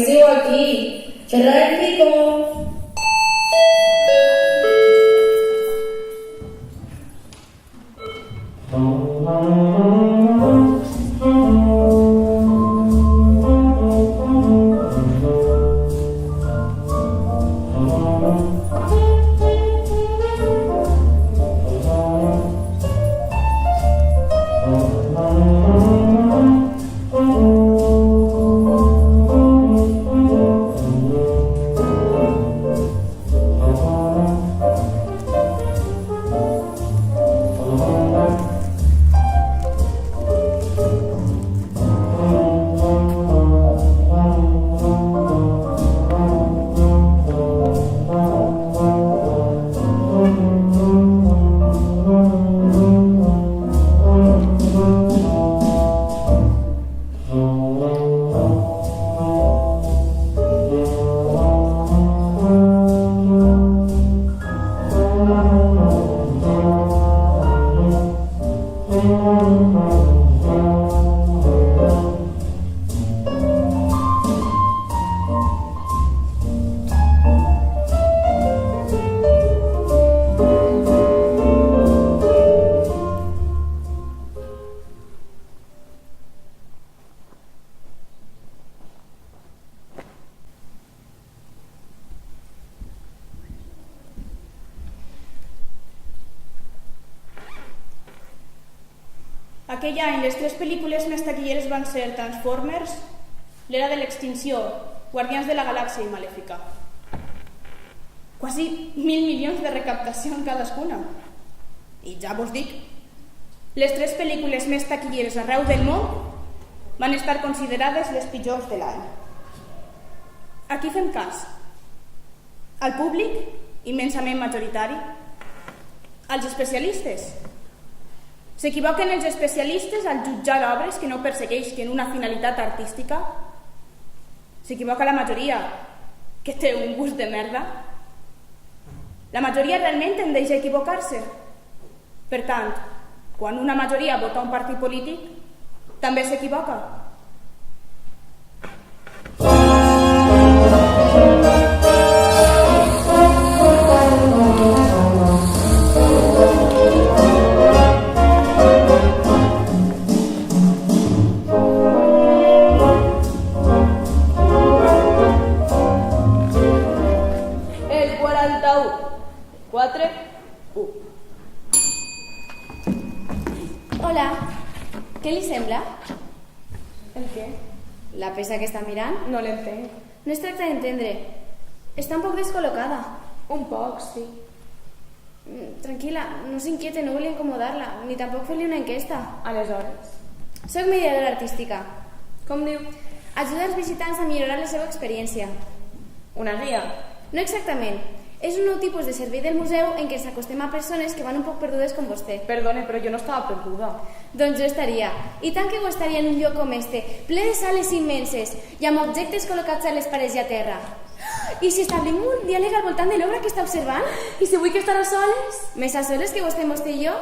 diu aquí? Cerrar el pico. Aquell any, les 3 pel·lícules més taquilleres van ser Transformers, L'era de l'extinció, Guardians de la Galàxia i Malèfica. Quasi 1.000 milions de recaptació en cadascuna. I ja vos dic, les 3 pel·lícules més taquilleres arreu del món van estar considerades les pitjors de l'any. A qui fem cas? Al públic, immensament majoritari? Als especialistes? S'equivoquen els especialistes al jutjar obres que no persegueixen una finalitat artística? S'equivoca la majoria, que té un gust de merda? La majoria realment tendeix a equivocar-se. Per tant, quan una majoria vota un partit polític, també s'equivoca. Hola, què li sembla? El què? La peça que està mirant? No l'entenc. No es tracta d'entendre. Està un poc descol·locada. Un poc, sí. Tranquil·la, no s'inquiete, no vull incomodar-la, ni tampoc fer-li una enquesta. Aleshores? Soc mediadora artística. Com diu? Ajuda els visitants a millorar la seva experiència. Una guia? No exactament. És un nou tipus de servei del museu en què ens acostem a persones que van un poc perdudes com vostè. Perdone, però jo no estava perduda. Doncs jo estaria. I tant que ho estaria en un lloc com este, ple de sales immenses i amb objectes col·locats a les parets i a terra. I si establim un diàleg al voltant de l'obra que està observant? I si vull que estarà soles? Més a soles que vostè i jo?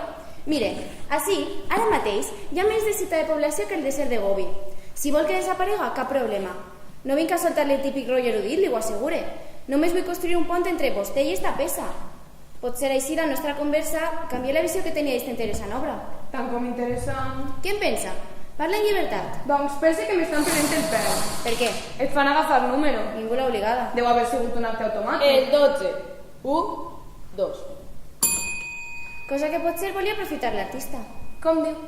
Mire, ací, ara mateix, hi ha més densitat de població que el desert de Gobi. Si vol que desaparega, cap problema. No vinc a soltar-li el típic rotllo erudit, li ho assegure. Només vull construir un pont entre vostè i esta peça. Pot ser així la nostra conversa canvia la visió que tenia d'esta interessant obra. Tant com interessant. Què en pensa? Parla en llibertat. Doncs pensa que m'estan prenent el pèl. Per què? Et fan agafar número. Ningú l'ha obligada. Deu haver sigut un acte automàtic. El 12. 1, 2. Cosa que potser volia aprofitar l'artista. Com diu?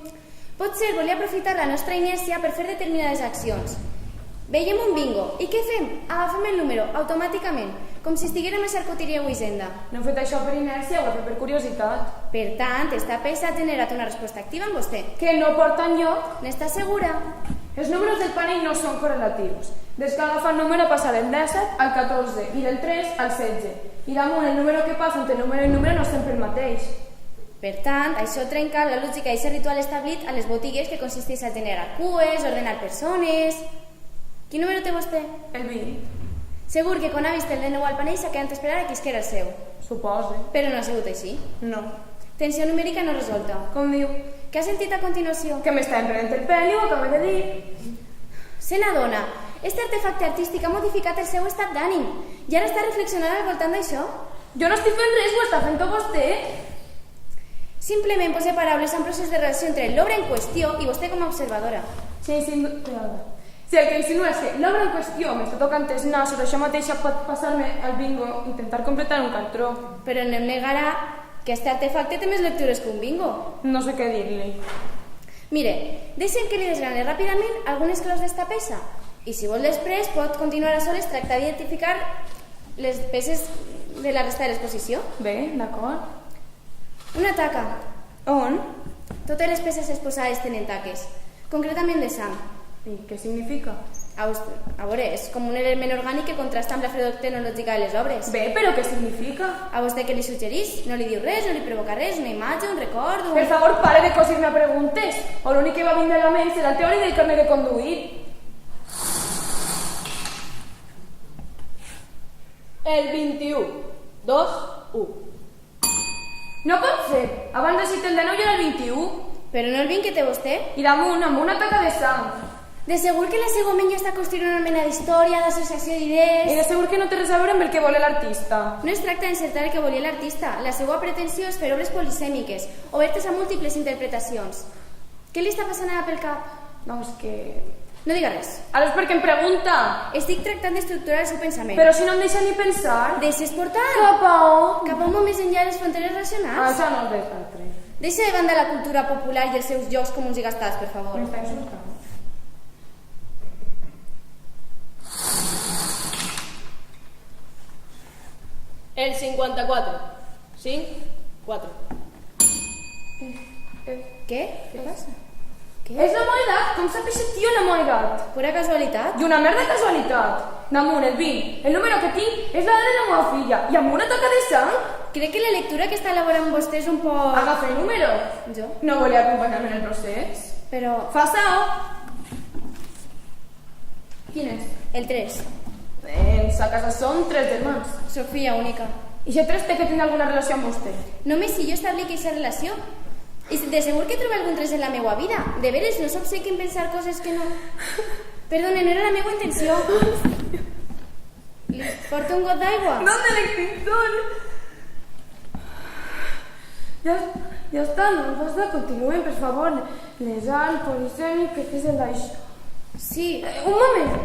Potser volia aprofitar la nostra inèrcia per fer determinades accions. Veiem un bingo. I què fem? Agafem el número, automàticament, com si estiguérem a Sarcoteria o Hisenda. No he fet això per inèrcia, ho he fet per curiositat. Per tant, esta peça ha generat una resposta activa en vostè. Que no porta enlloc? N'està segura? Els números del panell no són correlatius. Des que agafa el número passa del 17 al 14 i del 3 al 16. I damunt el número que passa entre número i número no és sempre el mateix. Per tant, això trenca la lògica i aquest ritual establit a les botigues que consisteix a generar cues, ordenar persones... Quin número té vostè? El 20. Segur que quan ha vist el de nou al panell s'ha quedat a esperar a qui es que era el seu. Suposo. Però no ha sigut així. No. Tensió numèrica no resolta. Com diu? Què ha sentit a continuació? Que m'està emprenent el pèl i ho acaba de dir. Se n'adona. Este artefacte artístic ha modificat el seu estat d'ànim i ara està reflexionant al voltant d'això. Jo no estic fent res, ho està fent tot vostè. Simplement posa paraules a un procés de relació entre l'obra en qüestió i vostè com a observadora. Si el que insinua és que l'obra en qüestió m'està tocant els nassos, això mateix pot passar-me al bingo, intentar completar un cartró. Però no em negarà que este artefacte té més lectures que un bingo. No sé què dir-li. Mire, deixem que li desgrane ràpidament algunes claus d'esta peça i si vol després pot continuar a soles tractar d'identificar les peces de la resta de l'exposició. Bé, d'acord. Una taca. On? Totes les peces exposades tenen taques, concretament de sang. I què significa? A veure, és com un element orgànic que contrasta amb la fredor tecnològica de les obres. Bé, però què significa? A vostè què li suggerís? No li diu res, no li provoca res, una imatge, un record... Per favor, pare de cosir-me preguntes. O l'únic que va vindre a la ment serà el teòric del carnet de conduir. El 21. 2, 1. No pot ser. Abans de citar el de 9 ja era el 21. Però no el vinc que té vostè? I damunt, amb una taca de sang. De segur que la seva ment ja està construint una mena d'història, d'associació I d'idees... de segur que no té res a veure amb el que vol l'artista. No es tracta d'encertar el que volia l'artista. La seva pretensió és fer obres polisèmiques, obertes a múltiples interpretacions. Què li està passant ara pel cap? Doncs que... No diga res. Ara és perquè em pregunta. Estic tractant d'estructurar el seu pensament. Però si no em deixa ni pensar. Deixes portar? Cap a on? Cap a un món més enllà de les fronteres racionals? Això no és desastre. Deixa de banda la cultura popular i els seus jocs comuns i gastats, per favor. M'està insultant. El 54. 5, 4. Què? Què passa? Què? És la meva edat. Com sap aquest tio la meva edat? Pura casualitat? I una merda casualitat. Damunt, el 20. El número que tinc és la de la meva filla. I amb una taca de sang? Crec que la lectura que està elaborant vostè és un poc... Agafa el número. Jo? No volia acompanyar-me en el procés. Però... Fa sao. Quin és? El 3. En sa casa són 3 germans. Soc filla única. I si 3 té que tenir alguna relació amb vostè? Només si jo establic aquesta relació. I de segur que trobo algun 3 en la meva vida. De veres, no s'obsequi en pensar coses que no... Perdone, no era la meva intenció. Li porto un got d'aigua? ¿Dónde el extintor? Ja està, no basta, continuen, per favor. Lesal, polisèmic, què és el d'això? Sí. Un moment.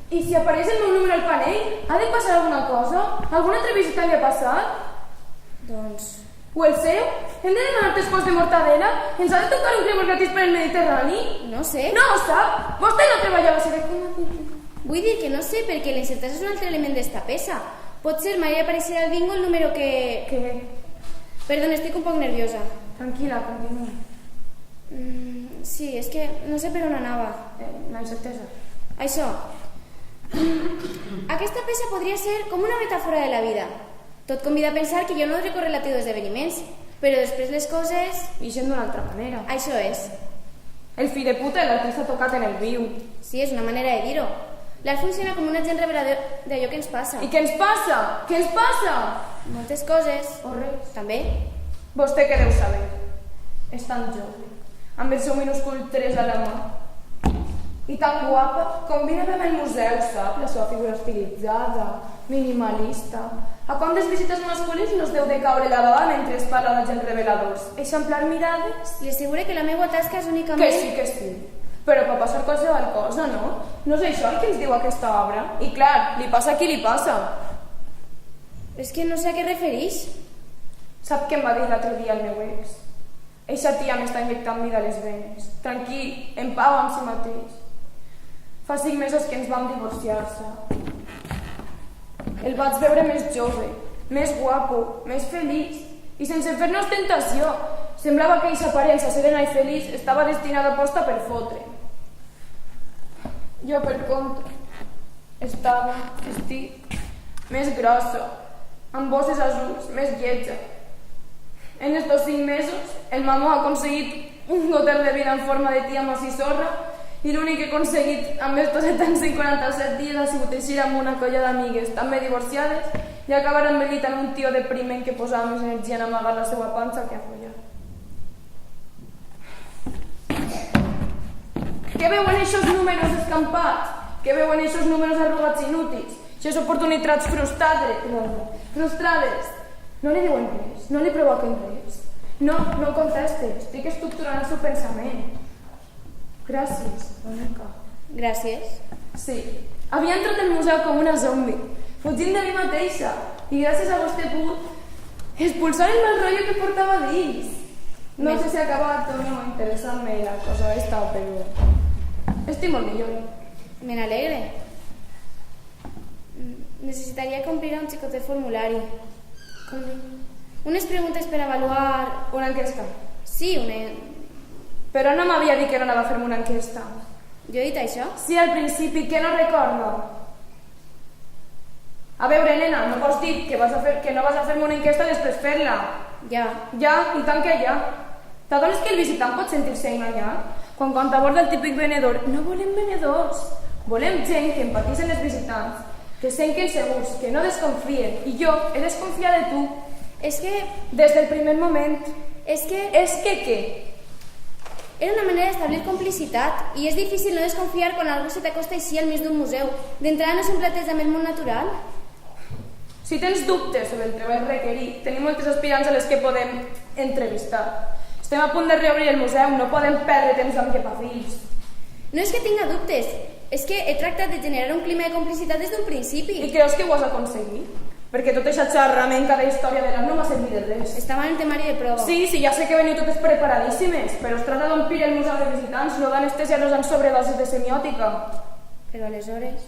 I si apareix el meu número al panell, ha de passar alguna cosa? Alguna altra visita li ha passat? Doncs... O el seu? Hem de demanar despois de mortadela? Ens ha de tocar un cremós gratis per el Mediterrani? No sé. No ho sap? Vostè no treballava a ser... Vull dir que no sé, perquè l'encertesa és un altre element d'esta peça. Pot ser, mai apareixerà al bingo el número que... Què? Perdona, estic un poc nerviosa. Tranquil·la, continua. Sí, és que no sé per on anava. La incertesa. Això. Aquesta peça podria ser com una metàfora de la vida. Tot convida a pensar que jo no recorre relatiu d'esdeveniments, però després les coses... Ixen d'una altra manera. Això és. El fill de puta l'artista tocat en el viu. Sí, és una manera de dir-ho. L'art funciona com un agent revelador d'allò que ens passa. I què ens passa? Què ens passa? Moltes coses. O res. També. Vostè què deu saber? És tan jove, amb el seu minúscul 3 a la mà. I tan guapa, combina bé amb el museu, sap? La seva figura estilitzada, minimalista. A quantes visites masculins no es deu de caure la baba mentre es parla d'agents reveladors? Eixamplar mirades? Li asseguro que la meva tasca és únicament... Que sí. Però pot passar qualsevol cosa, no? No és això el que ens diu aquesta obra? I clar, li passa a qui li passa. És que no sé a què refereix. Sap què em va dir l'altre dia el meu ex? Eixa tia m'està injectant vida a les venes. Tranquil, en pau amb si mateix. Fa 5 mesos que ens vam divorciar-se. El vaig veure més jove, més guapo, més feliç i sense fer-nos tentació. Semblava que eixa aparença serena i feliç estava destinada a posta per fotre. Jo, per contra, estic més grossa, amb bosses azuls, més lletja. En estos 5 mesos, el mamó ha aconseguit un gotel de vida en forma de tia massissorra i l'únic que he aconseguit amb estos 747 dies ha sigut eixir amb una colla d'amigues també divorciades i acabar envellit amb un tio depriment que posava més energia en amagar la seva panxa que a follar. Què veuen eixos números escampats? Què veuen aquests números arrugats inútils? Aquestes oportunitats frustrades. No li diuen res, no li provoquen res. No conteste, estic estructurant el seu pensament. Gràcies, Mónica. Gràcies. Sí, havia entrat al museu com una zombi, fugint de mi mateixa, i gràcies a vostè he pogut expulsar el mal rotllo que portava dins. No sé si ha acabat o no interessant-me la cosa esta, però estic molt millor. Me n'alegre. Necessitaria complir un xicotet formulari. Unes preguntes per avaluar... Una enquesta. Sí, Però no m'havia dit que no anava a fer-me una enquesta. Jo he dit això? Sí, al principi, que no recordo. A veure, nena, no pots dir que no vas a fer-me una enquesta i després fer-la. Ja. Ja, i tant que ja. T'adones que el visitant pot sentir-se enganyat? Quan t'aborda el típic venedor, no volem venedors. Volem gent que empatís en els visitants, que senten segurs, que no desconfien. I jo he desconfiat de tu. És que... Des del primer moment. És que què? era una manera d'establir complicitat i és difícil no desconfiar quan algú se t'acosta així al mig d'un museu. D'entrada no s'emplateix amb el món natural. Si tens dubtes sobre el treball requerit, tenim moltes aspirants a les que podem entrevistar. Estem a punt de reobrir el museu, no podem perdre temps amb llepafils. No és que tinga dubtes, és que he tractat de generar un clima de complicitat des d'un principi. I creus que ho has aconseguit? Perquè tot això xerrament, cada història de l'art no m'ha servit de res. Estava en el temari de prova. Sí, ja sé que veniu totes preparadíssimes, però es tracta d'omplir el museu de visitants, no d'anestesiar-los amb sobredosis de semiòtica. Però aleshores...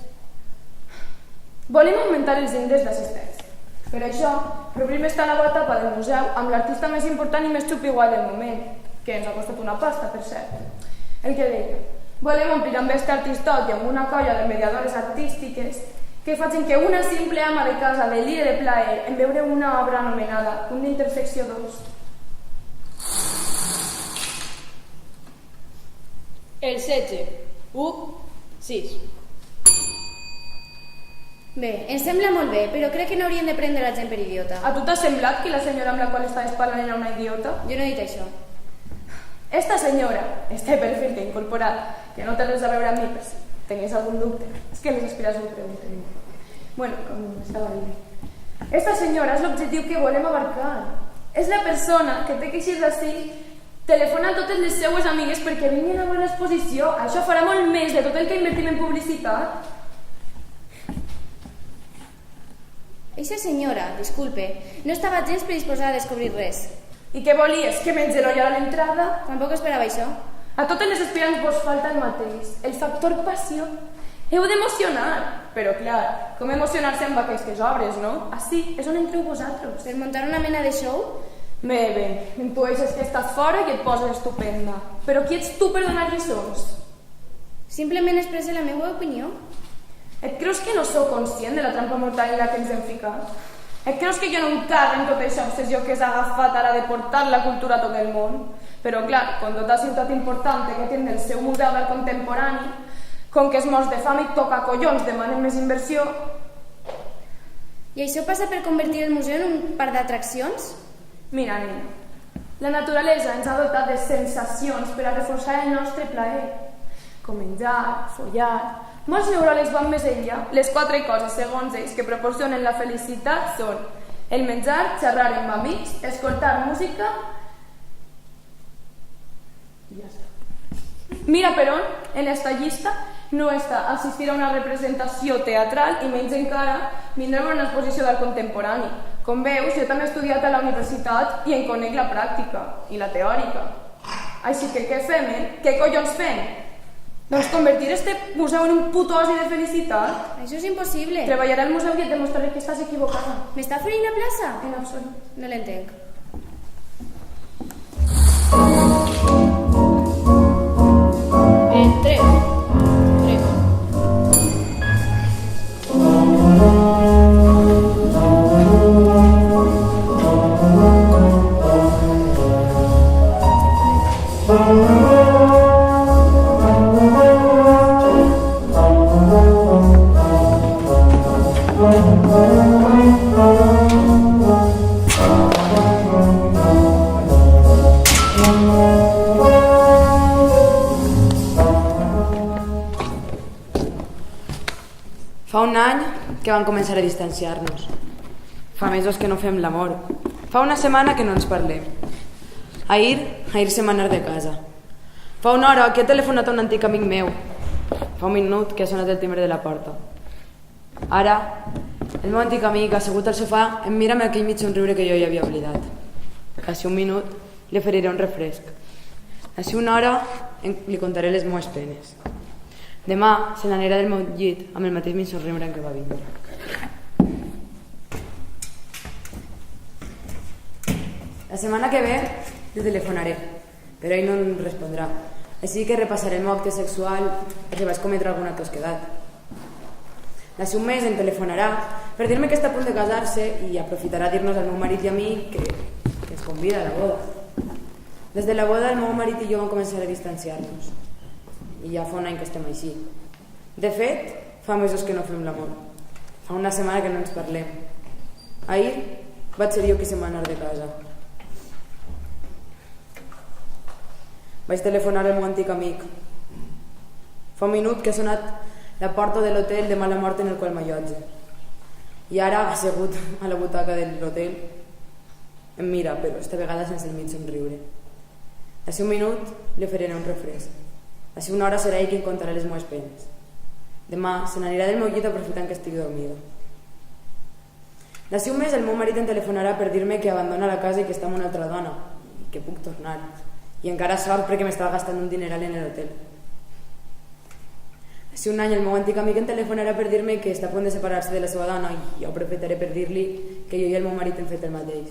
Volem augmentar els índexs d'assistència. Per això, reobrim esta nova etapa del museu amb l'artista més important i més xupigual del moment, que ens ha costat una pasta, per cert. El que deia, volem omplir amb este artistot i amb una colla de mediadores artístiques que facin que una simple ama de casa delire de plaer en veure una obra anomenada Punt d'Intersecció 2. El 16. 1, 6. Bé, em sembla molt bé, però crec que no hauríem de prendre la gent per idiota. A tu t'ha semblat que la senyora amb la qual estaves parlant era una idiota? Jo no he dit això. Esta senyora, este perfil que he incorporat, que no té res a veure amb mi, per si tenies algun dubte, és que les aspiracions ho pregunten. Bueno, com estava dient. Esta senyora és l'objectiu que volem abarcar. És la persona que té que eixir d'ací, telefona a totes les seues amigues perquè vinguin a veure l'exposició. Això farà molt més de tot el que invertim en publicitat. Eixa senyora, disculpe, no estava gens predisposada a descobrir res. I què volies? Que menys l'ollar a l'entrada? Tampoc esperava això. A totes les aspirants vos falta el mateix, el factor passió. Heu d'emocionar, però clar, com emocionar-se amb aquestes obres, no? Així és on entreu vosaltres. Per muntar una mena de show? Bé, intueixes que estàs fora i et poses estupenda. Però qui ets tu per donar lliçons? Simplement expresse la meva opinió. Et creus que no sou conscient de la trampa mortal en la que ens hem ficat? Et creus que jo no em cago en tota aquesta obsessió que s'ha agafat ara de portar la cultura a tot el món? Però clar, quan tota ciutat important que té el seu museu d'art contemporani, com que es morts de fam i toca collons demanen més inversió... I això passa per convertir el museu en un parc d'atraccions? Mira, nena, la naturalesa ens ha dotat de sensacions per a reforçar el nostre plaer, com menjar, follar... Molts neuròlegs van més enllà. Les 4 coses, segons ells, que proporcionen la felicitat són el menjar, xerrar amb amics, escoltar música... I ja està. Mira, però, en esta llista no està assistir a una representació teatral i menys encara vindre a una exposició d'art contemporani. Com veus, jo també he estudiat a la universitat i en conec la pràctica i la teòrica. Així que què fem, Què collons fem? Doncs convertir este museu en un puto osi de felicitat. Això és impossible. Treballaré al museu i et demostraré que estàs equivocada. M'està oferint la plaça? En absolut. No l'entenc. El 3. 3. que vam començar a distanciar-nos. Fa mesos que no fem l'amor. Fa una setmana que no ens parlem. Ahir se m'ha anat de casa. Fa una hora que he telefonat a un antic amic meu. Fa un minut que ha sonat el timbre de la porta. Ara, el meu antic amic, assegut al sofà, em mira amb aquell mig somriure que jo ja havia oblidat. D'ací un minut li oferiré un refresc. D'ací una hora li contaré les meves penes. Demà se n'anirà del meu llit amb el mateix mig somriure en què va vindre. La setmana que ve li telefonaré, però ell no em respondrà. Així que repassaré el meu acte sexual perquè vaig cometre alguna tosquedat. D'ací un mes em telefonarà per dir-me que està a punt de casar-se i aprofitarà a dir-nos al meu marit i a mi que ens convida a la boda. Des de la boda el meu marit i jo vam començar a distanciar-nos i ja fa un any que estem així. De fet, fa mesos que no fem l'amor. Fa una setmana que no ens parlem. Ahir vaig ser jo qui se'n va anar de casa. Vaig telefonar al meu antic amic. Fa un minut que ha sonat la porta de l'hotel de mala mort en el qual m'allotge. I ara, assegut a la butaca de l'hotel, em mira, però esta vegada sense el mig somriure. D'ací un minut li oferiré un refresc. D'ací una hora serà ell qui em contarà les meves penes. Demà se n'anirà del meu llit aprofitant que estigui dormida. D'ací un mes el meu marit em telefonarà per dir-me que abandona la casa i que està amb una altra dona i que puc tornar. I encara sort perquè m'estava gastant un dineral en l'hotel. D'ací un any el meu antic amic em telefonarà per dir-me que està a punt de separar-se de la seva dona i jo aprofitaré per dir-li que jo i el meu marit hem fet el mateix.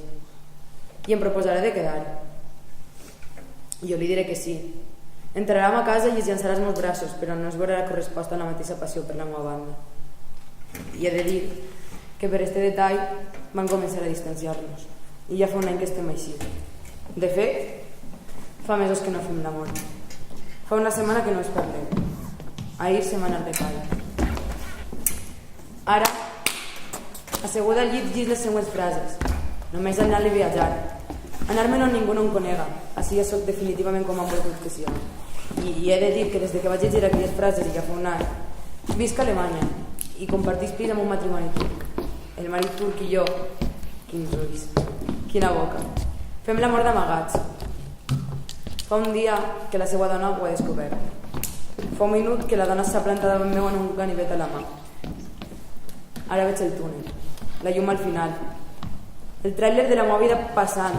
I em proposaré de quedar. I jo li diré que sí. Entrarà a ma casa i es llançarà als meus braços, però no es veurà corresposta a la mateixa passió per la meva banda. I he de dir que per este detall van començar a distanciar-nos. I ja fa un any que estem així. De fet, fa mesos que no fem l'amor. Fa una setmana que no ens parlem. Ahir se m'ha anat de casa. Ara, asseguda al llit, llis les següents frases. Només anar-li a viatjar. Anar-me'n on ningú no em conega. Així ja soc definitivament com han volgut que sigui. I he de dir que des que vaig llegir aquelles frases i ja fa un any, visc a Alemanya i compartís pis amb un matrimoni turc. El marit turc i jo, quins ulls, quina boca. Fem l'amor d'amagats. Fa un dia que la seva dona ho ha descobert. Fa un minut que la dona s'ha plantat davant meu en un ganivet a la mà. Ara veig el túnel, la llum al final, el tràiler de la meva vida passant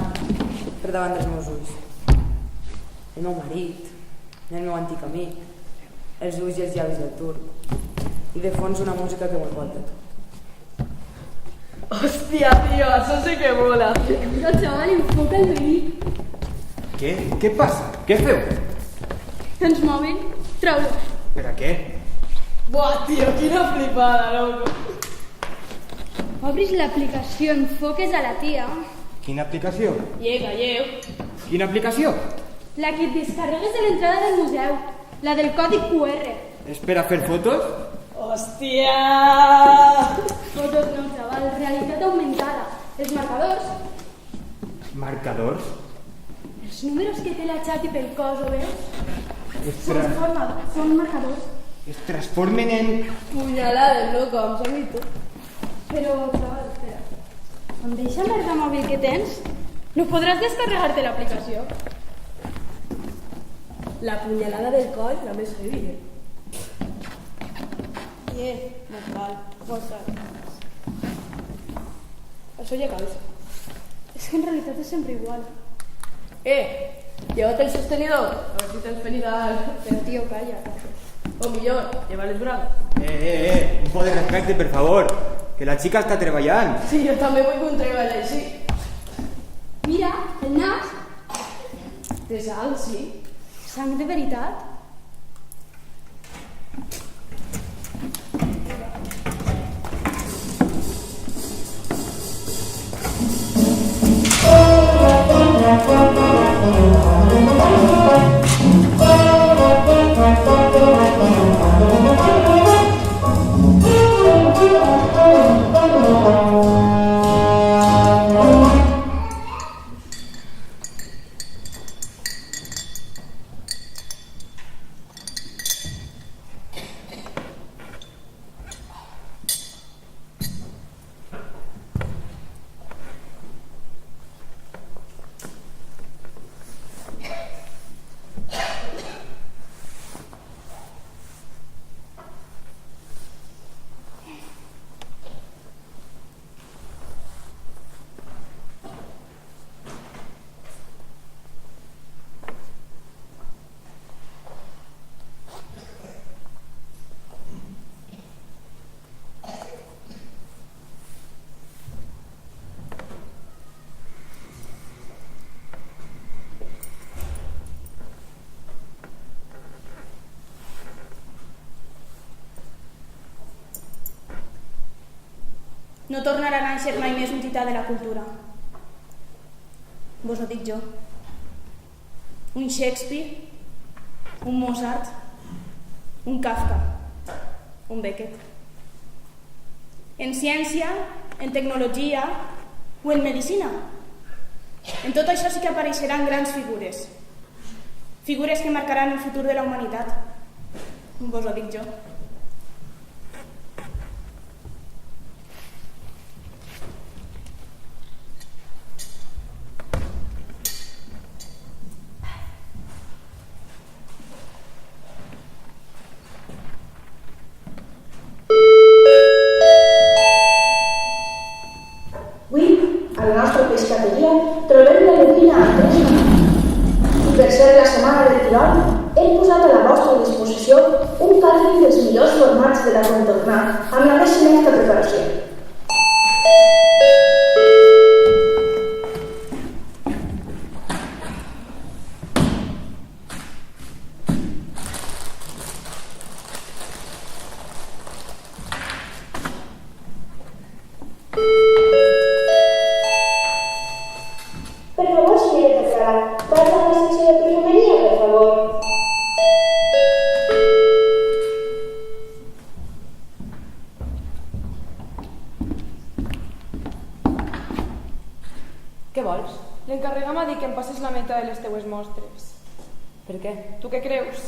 per davant dels meus ulls. El meu marit, el meu antic amic, els ulls i els llavis del turc, i de fons una música que ho envolta tot. Hòstia, tío, eso sí que mola. Mira, chaval, enfoca el veí. Què? Què passa? Què feu? Tens mòbil? Treu-lo. Per a què? Buah, tío, quina flipada, loco. Obris l'aplicació, enfoques a la tia. Quina aplicació? Gallego. Quina aplicació? La que et descarregues a l'entrada del museu, la del còdic QR. És per a fer fotos? Hòstia! Fotos no, chaval, realitat augmentada. Els marcadors, Marcadors? els números que té la xati pel cos, ho veus? Es, Són marcadors. es transformen en... Punyalades, loco, em sembla i tu. Però, chaval, espera. Amb eixa merda mòbil que tens, no podràs descarregar-te l'aplicació. La punyalada del coll, la més heavy, eh? Normal, normal. Això ja calça. És que en realitat és sempre igual. Llévate el sostenidor, a ver si tens penidal. Però, tio, calla. O millor, lleva les bragas. Un poc de respecte, per favor. Que la xica està treballant. Sí, jo també vull que un treball així. Mira, el nas, De sal, sí. Sang de veritat? no tornarà a néixer mai més un tità de la cultura. Vos ho dic jo. Un Shakespeare, un Mozart, un Kafka, un Beckett. En ciència, en tecnologia o en medicina. En tot això sí que apareixeran grans figures. Figures que marcaran el futur de la humanitat. Vos ho dic jo. Avui, a la nostra pescateria, trobem la lupina amb 3 grams. I per ser la setmana del Tirol, hem posat a la vostra disposició un càlcul dels millors formats de la contornar amb la més selecta preparació. Per favor, señorita Clara, pasa a la secció de perfumería, por favor. Què vols? L'encarregat m'ha dit que em passes la meitat de les teues mostres. Per què? Tu què creus?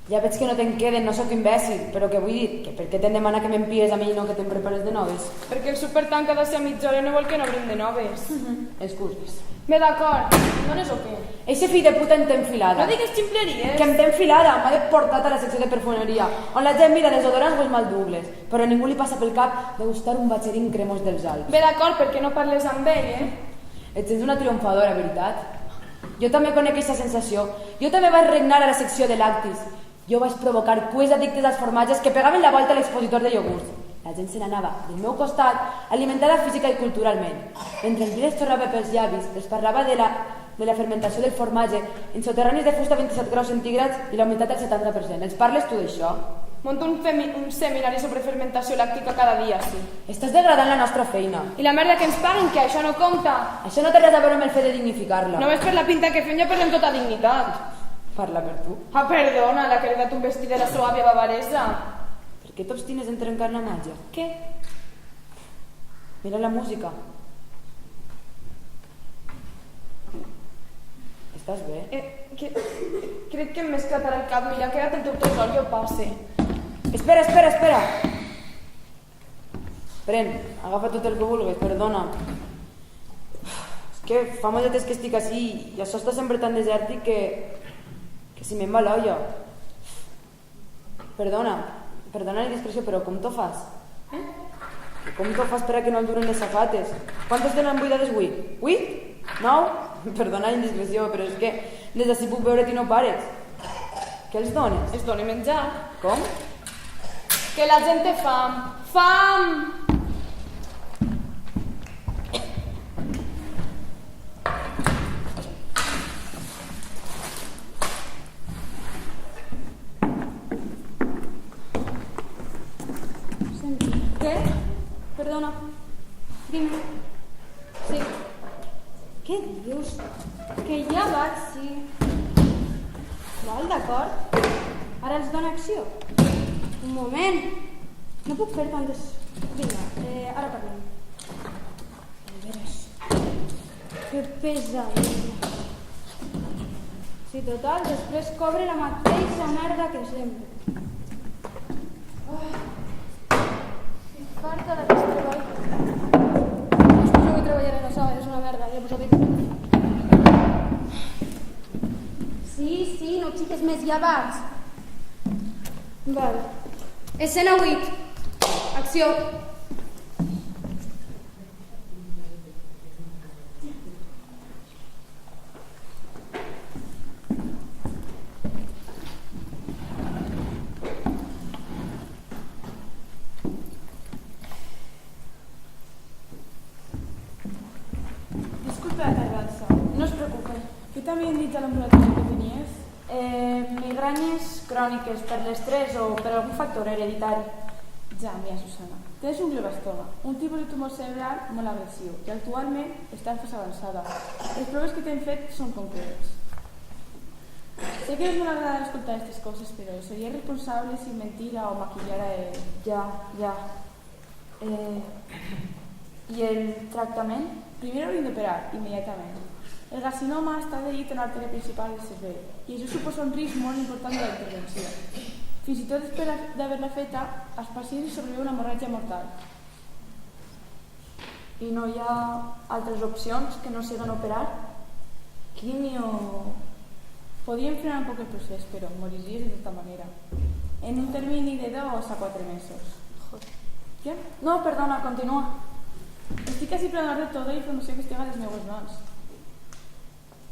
Ja veig que no te'n queden, no sóc imbècil, però què vull dir? Que per què te'n demana que m'empies a mi i no que te'n prepares de noves? Perquè el súper tanca d'ací a mitja hora i no vol que n'obrim de noves. Excuses. Bé, d'acord. Dones o què? Eixe fill de puta em té enfilada. No digues ximpleries. Que em té enfilada, m'ha portat a la secció de perfumeria, on la gent mira desodorants o els Maldugles, però a ningú li passa pel cap degustar un batxerín cremós dels Alps. Bé, d'acord, perquè no parles amb ell, Et sents una triomfadora, veritat? Jo també conec aquesta sensació. Jo també vaig regnar a la secció de lactis. Jo vaig provocar cues addictes als formatges que pegaven la volta a l'expositor de iogurts. La gent se n'anava del meu costat, alimentada física i culturalment. Mentre el vi les xorrava pels llavis, els parlava de la fermentació del formatge en soterranis de fusta a 27 graus centígrads i la humitat del 70%. Ens parles tu d'això? Monto un seminari sobre fermentació làctica cada dia, sí. Estàs degradant la nostra feina. I la merda que ens paguen, que això no compta. Això no té res a veure amb el fet de dignificar-la. Només per la pinta que fem ja parlem tota dignitat. Parla per tu. Ah, perdona, la que ha heredat un vestit de la seva àvia bavaresa. Per què t'obstines en trencar la màgia? Què? Mira la música. Estàs bé? Crec que m'he esclatat el cap. Mira, queda't el teu tresor, jo passe. Espera. Pren, agafa tot el que vulguis, perdona. És que fa molt de temps que estic així i això està sempre tan desèrtic que si me'n va l'olla. Perdona la indiscreció, però com t'ho fas? Com t'ho fas per a que no el duren les safates? Quantes tenen buidades 8? 8? 9? Perdona la indiscreció, però és que des d'ací puc veure't i no pares. Què els dones? Es doni menjar. Com? Que la gent té fam. Fam! Què? Perdona. Dime. Sí. Què dius? Que ja vaig, sí. Val, d'acord. Ara ens dona acció. Un moment. No puc fer tantes... Vinga, ara parlem. A veres. Que pesadilla. Sí, total, després cobre la mateixa merda que sempre. Farta d'aquest treball. Després jo vull treballar en això, és una merda, ja vos ho dic. Sí, no xiques més, ja vaig. Val. Escena 8. Acció. Disculpa la tardança. No es preocupe. ¿Qué te habían dicho a l'ambulatori que tenies? Migrañes cròniques per l'estrès o per algun factor hereditari. Ja, mira, Susana. Tens un glioblastoma, un tipus de tumor cerebral molt agressiu, que actualment està en fase avançada. Les proves que t'hem fet són concretes. Sé que és molt agradable escoltar aquestes coses, però seria irresponsable si mentira o maquillara el... Ja. I el tractament? Primer hauríem d'operar, immediatament. El carcinoma està adherit a una artèria principal del cervell i això suposa un risc molt important de la intervenció. Fins i tot després d'haver-la feta, els pacients sobreviuen una hemorràgia mortal. I no hi ha altres opcions que no siguen operar? Quimio... Podríem frenar un poc el procés, però moriries de tota manera. En un termini de 2 a 4 mesos. Joder. Què? No, perdona, continua. Estic així per donar-te tota la informació que estigui a les meves mans.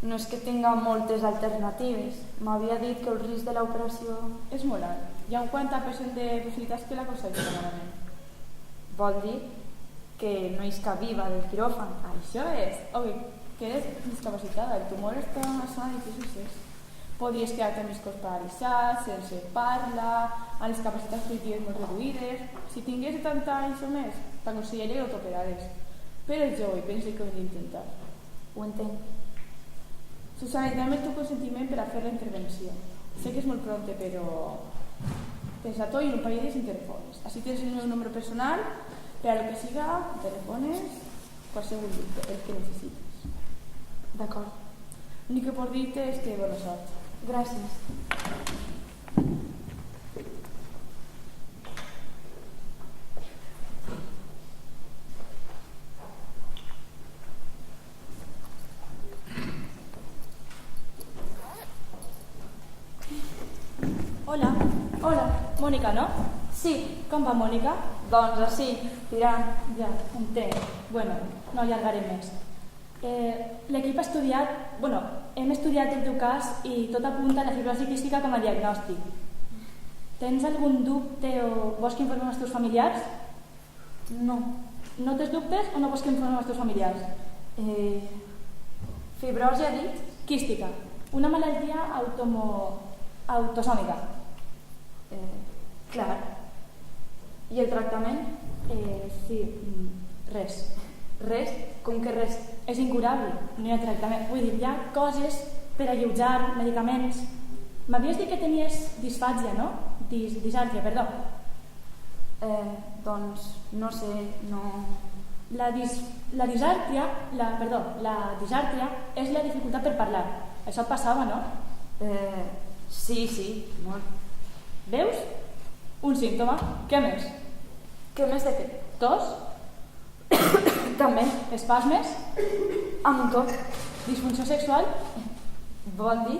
No és que tinga moltes alternatives. M'havia dit que el risc de l'operació... És molt alt. Hi ha un 40% de possibilitats que la cosa vagi malament. Vol dir que no isca viva del quiròfan. Això és... que eres discapacitada. El tumor està en una zona difícil. Podries quedar-te amb els cos paralitzats, sense parla, amb les capacitats cognitives molt reduïdes. Si tingués 70 anys o més, t'aconsellaria que t'operares. Però és jove i penso que ho hem d'intentar. Ho entenc. Susana, i també el teu consentiment per a fer la intervenció. Sé que és molt pronte, però pensa-t'ho i un parell d'ells interfones. Així tens el meu número personal, per a lo que siga, telefones, qualsevol dubte, el que necessites. D'acord. L'únic que puc dir-te és que bona sort. Gràcies. Hola, Mònica, no? Sí. Com va, Mònica? Doncs així, tirant. Ja, entenc. Bueno, no allargaré més. L'equip ha estudiat... Bueno, hem estudiat el teu cas i tot apunta a la fibrosi quística com a diagnòstic. Tens algun dubte o vols que informem els teus familiars? No. No tens dubtes o no vols que informem els teus familiars? Fibrosi ha dit? Quística, una malaltia autosòmica. Clar. I el tractament? Sí, res. Res? Com que res? És incurable, no hi ha tractament. Vull dir, hi ha coses per alleujar, medicaments. M'havies dit que tenies disfàgia, no? Disàrgia, perdó. Doncs no sé, no... La disàrtria és la dificultat per parlar. Això et passava, no? Sí, molt. Veus? Un símptoma. Què més? Què més de què? Tos? També. Espasmes? Amb tot. Disfunció sexual? Vol dir?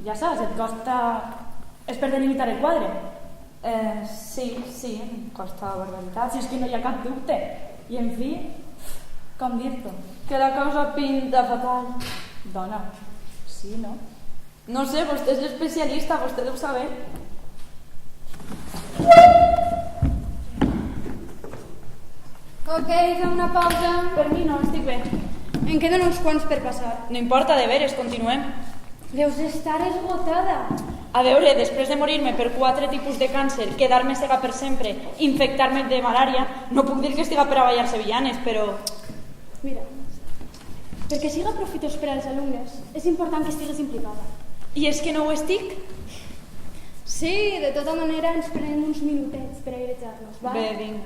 Ja saps, et costa... És per delimitar el quadre. Sí, em costa barbaritat. Si és que no hi ha cap dubte. I en fi, com dir-t'ho? Que la cosa pinta fatal. Dona, sí, no? No sé, vostè és l'especialista, vostè deu saber. Ok, fem una pausa. Per mi no, estic bé. En queden uns quants per passar. No importa, de veres, continuem. Deus estar esgotada. A veure, després de morir-me per 4 tipus de càncer, quedar-me cega per sempre, infectar-me de malària, no puc dir que estiga per a ballar sevillanes, però... Mira, perquè siga profitós per als alumnes, és important que estigues implicada. I és que no ho estic? Sí, de tota manera ens prenem uns minutets per airejar-nos, va? Bé, vinga.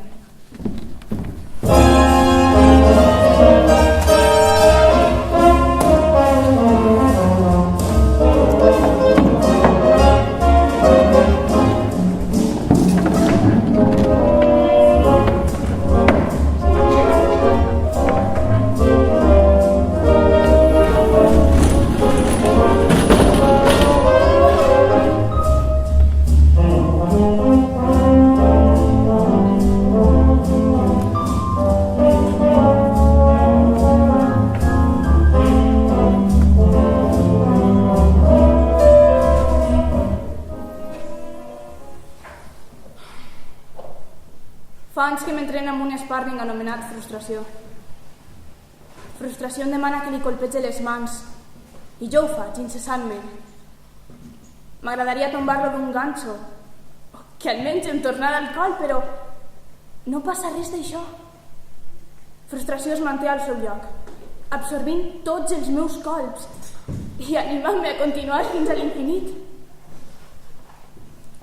Fa anys que m'entreno amb un sparring anomenat frustració. Frustració em demana que li colpege les mans i jo ho faig incessantment. M'agradaria tombar-lo d'un ganxo, o que almenys em tornara al coll, però No passa res d'això. Frustració es manté al seu lloc, absorbint tots els meus colps i animant-me a continuar fins a l'infinit.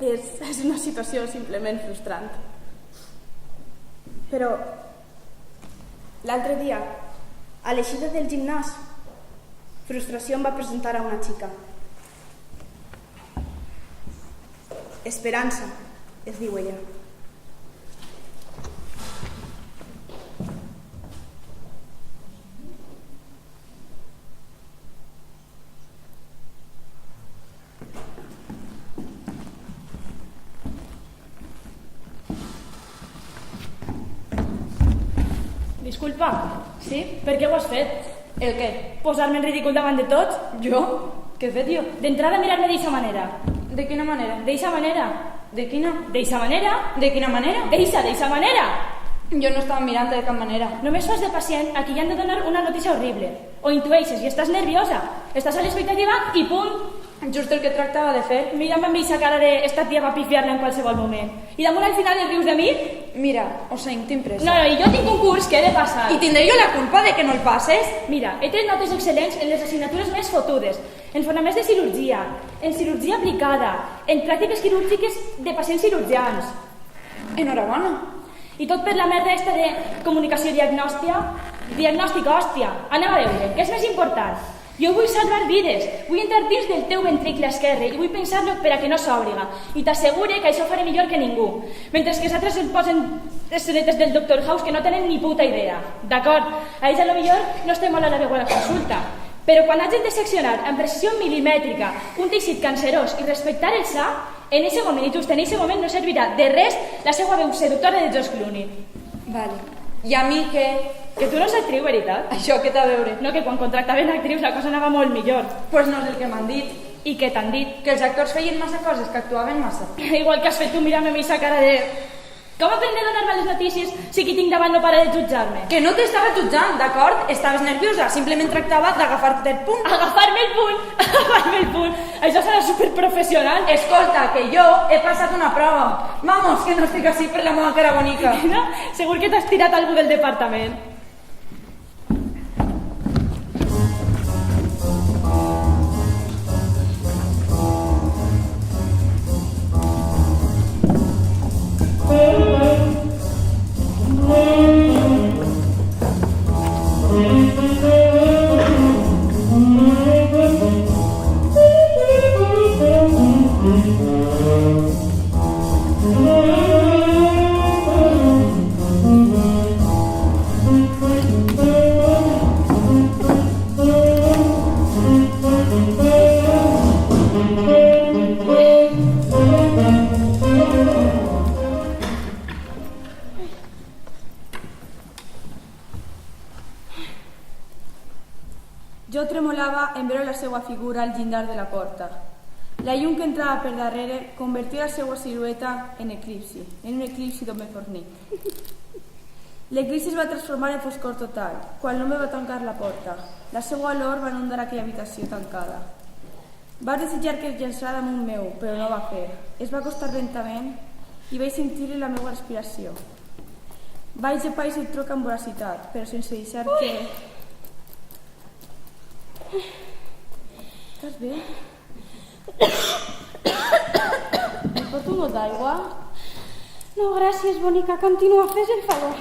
És una situació simplement frustrant. Però l'altre dia, a l'eixida del gimnàs, Frustració em va presentar a una xica. Esperança, es diu ella. Disculpa, Sí? per què ho has fet? El què? Posar-me en ridícul davant de tots? Jo? Què he fet jo? D'entrada mirar-me d'eixa manera. De quina manera? D'eixa manera. De quina? D'eixa manera. De quina manera? D'eixa manera. Jo no estava mirant de cap manera. Només fas de pacient a qui li han de donar una notícia horrible. O intueixes i estàs nerviosa. Estàs a l'expectativa i punt. Just el que tractava de fer. Mira'm amb eixa cara de esta tia va pifiar-la en qualsevol moment. I damunt al final et rius de mi? Mira, ho sent, tinc pressa. No, i jo tinc un curs que he de passar. I tindré jo la culpa de que no el passes? Mira, he tret notes excel·lents en les assignatures més fotudes, en fonaments de cirurgia, en cirurgia aplicada, en pràctiques quirúrgiques de pacients cirurgians. Enhorabona. I tot per la merda esta de comunicació diagnòstica, hòstia. Anem a veure, què és més important? Jo vull salvar vides, vull entrar dins del teu ventricle esquerre i vull pensar-lo per a que no s'òbriga. I t'assegure que això ho faré millor que ningú. Mentre que els altres em posen les sonetes del Dr. House que no tenen ni puta idea. D'acord, a ells a lo millor no estem molt a la veu a la consulta. Però quan hagin de seccionar amb precisió milimètrica un teixit cancerós i respectar el sa, en aquest moment, i just en aquest moment, no servirà de res la seva veu seductora de George Clooney. Vale. I a mi què? Que tu no ets actriu, veritat? Això què t'ha a veure? No, que quan contractaven actrius la cosa anava molt millor. Pues no és el que m'han dit. I què t'han dit? Que els actors feien massa coses, que actuaven massa. Igual que has fet tu mirant-me amb aquesta cara de... Com aprendre a donar-me les notícies si qui tinc davant no para de jutjar-me? Que no t'estava jutjant, d'acord? Estaves nerviosa, simplement tractava d'agafar-te el punt. Agafar-me el punt. Això serà superprofessional. Escolta, que jo he passat una prova. Vamos, que no estic així per la meva cara bonica. No? Segur que t'has tirat algú del departament. Jo tremolava en veure la seva figura al llindar de la porta. La llum que entrava per darrere convertia la seva silueta en un eclipsi d'home fornic. L'eclipsi es va transformar en foscor total, quan l'home va tancar la porta. La seva olor va inundar aquella habitació tancada. Va desitjar que es llançara damunt meu, però no va fer. Es va acostar lentament i vaig sentir-li la meva respiració. Vaig llepar i se'l troca amb voracitat, però sense deixar que... Estàs bé? Et porto un got d'aigua? No, gràcies, bonica. Continua, fes el favor.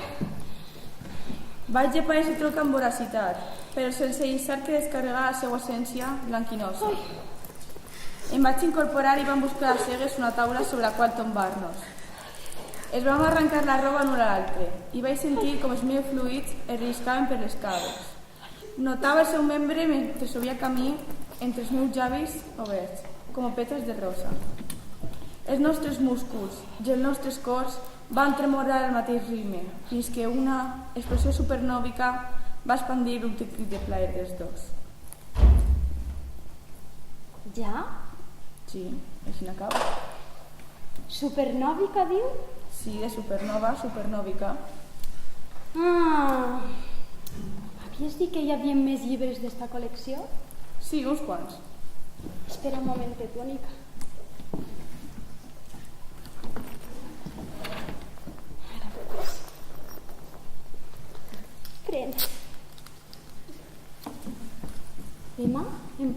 Vaig llepar i se'l troca amb voracitat, però sense deixar que descarregara la seva essència blanquinosa. Em vaig incorporar i vam buscar a cegues una taula sobre la qual tombar-nos. Es vam arrencar la roba l'un a l'altre i vaig sentir com els meus fluids es relliscaven per les caves. Notava el seu membre mentre subia camí entre els meus llavis oberts, com a petres de rosa. Els nostres músculs i els nostres cors van tremolar al mateix ritme, fins que una explosió supernòvica va expandir l'últim crit de plaer dels dos. Ja? Sí, així n'acaba. Supernòvica, diu? Sí, de supernova, supernòvica. Havies dit que hi havia més llibres d'esta col·lecció? Sí, uns quants. Espera un momentet, bonica. Ara, pues.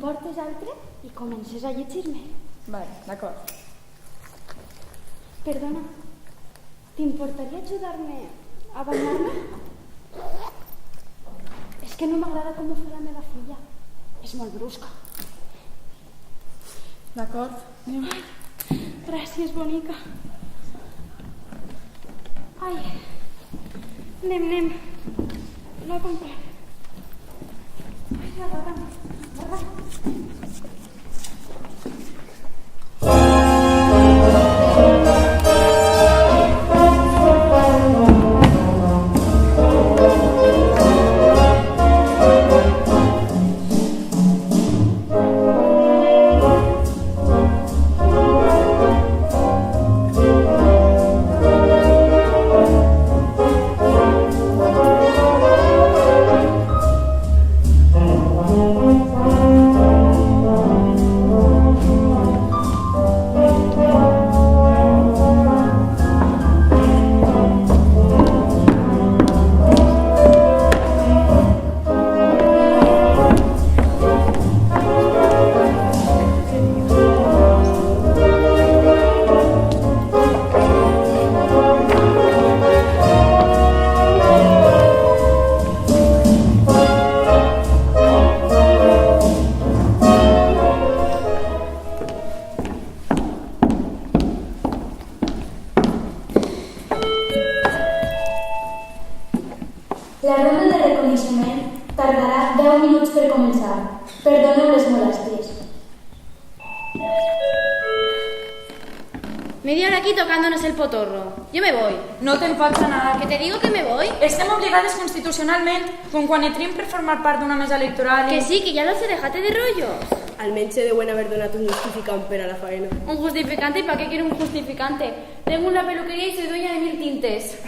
portes altre i comences a llegir-me. Vale, d'acord. Perdona, t'importaria ajudar-me a banyar-me? És que no m'agrada com ho fa la meva filla. És molt brusca. D'acord. Ai, gràcies, bonica. Ai, anem a comprar. Ai, agarra'm. La ronda de reconeixement tardarà 10 minuts per començar. Perdoneu les molèsties. Media hora aquí tocándonos el potorro. Yo me voy. No te'n falta nada. Que te digo que me voy. Estem obligades constitucionalment, com quan entrim per formar part d'una mesa electoral i... Que sí, que ya lo sé, déjate de rollos. Almenys se deuen haver donat un justificant per a la faena. Un justificante, ¿y para qué quiero un justificante? Tengo una peluquería y soy dueña de 1000 tintes.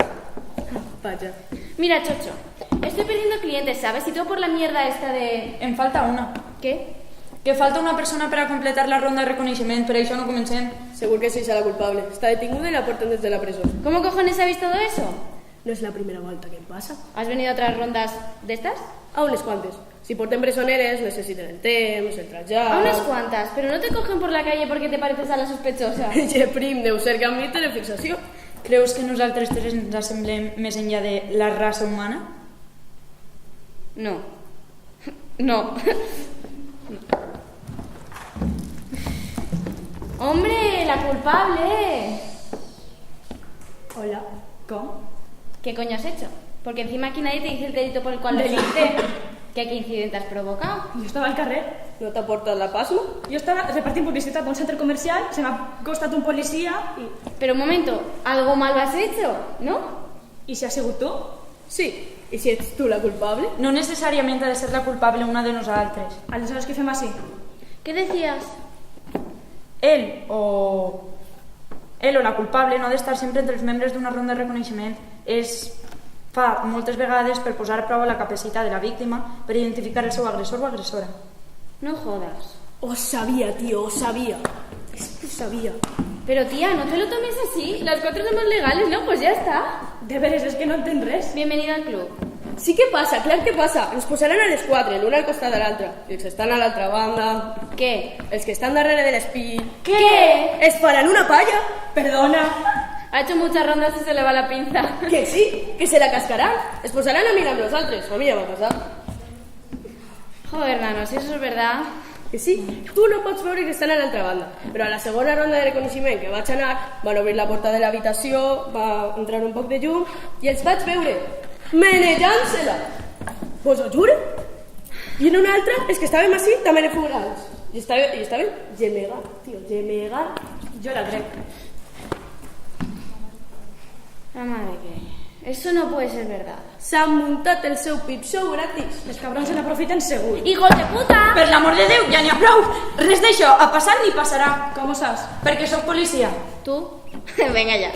Vaja. Mira, Chocho, estoy perdiendo clientes, ¿sabes? Y todo por la mierda esta de... Em falta una. ¿Qué? Que falta una persona per a completar la ronda de reconeixement, per això no comencem. Segur que sí serà la culpable. Està detinguda i la porten des de la presó. ¿Cómo cojones sabéis todo eso? No és la primera volta que em passa. ¿Has venido a otras rondas de estas? A unes quantes. Si porten presoneres, necessiten el temps, el trasllat... A unas cuantas, pero no te cogen por la calle porque te pareces a la sospechosa. Ja, prim, deu ser que amb mi té de fixació. Creus que nosaltres tres ens assemblem més enllà de la raça humana? No. No. ¡Hombre, la culpable! Hola, ¿cómo? ¿Qué coño has hecho? Porque encima aquí nadie te dice el delito por el cual lo hiciste. ¿Qué incidente has provocado? Jo estava al carrer. No t'ha portat la pasma? Jo estava repartint publicitat a un centre comercial, se m'ha costat un policia Pero un momento, algo malo has hecho, ¿no? i si ha sigut tu? Sí. I si ets tu la culpable? No necessàriament ha de ser la culpable una de nosaltres. Aleshores què fem així? ¿Qué decías? Ell o la culpable no ha d'estar sempre entre els membres d'una ronda de reconeixement. Es fa moltes vegades per posar a prova la capacitat de la víctima per identificar el seu agressor o agressora. No jodas. Os sabía, tío, os sabía. Es que sabía. Pero tía, no te lo tomes así. Las cuatro somos legales, ¿no? Pues ya está. De veres, és que no entenc res. Bienvenida al club. Sí que passa, clar que passa. Ens posaran a les quatre, l'una al costat de l'altra. I els que estan a l'altra banda... ¿Qué? Els que estan darrere de l'espill... ¿Qué? Es faran una palla. Perdona. Ha hecho muchas rondas y se le va la pinza. Que sí, que se la cascaran. Es posaran a mirar amb nosaltres. A mi ja m'ha passat. Joder, nano, si eso es verdad... Que sí, tu no pots veure que estan a l'altra banda. Però a la segona ronda de reconeixement que vaig anar, van obrir la porta de l'habitació, va entrar un poc de llum i els vaig veure menejant-se-la. Vos ho juro? I en una altra, els que estàvem així, també funerals. I estaven gemegar, tio, gemegar. Jo la crec. La madre que... Eso no puede ser verdad. S'han muntat el seu pip show gratis. Els cabrons se n'aprofiten segur. ¡Hijos de puta! Per l'amor de Déu, ja n'hi ha prou! Res d'això, ha passat ni passarà. Com ho saps? Perquè sóc policia. ¿Tú? Venga ya.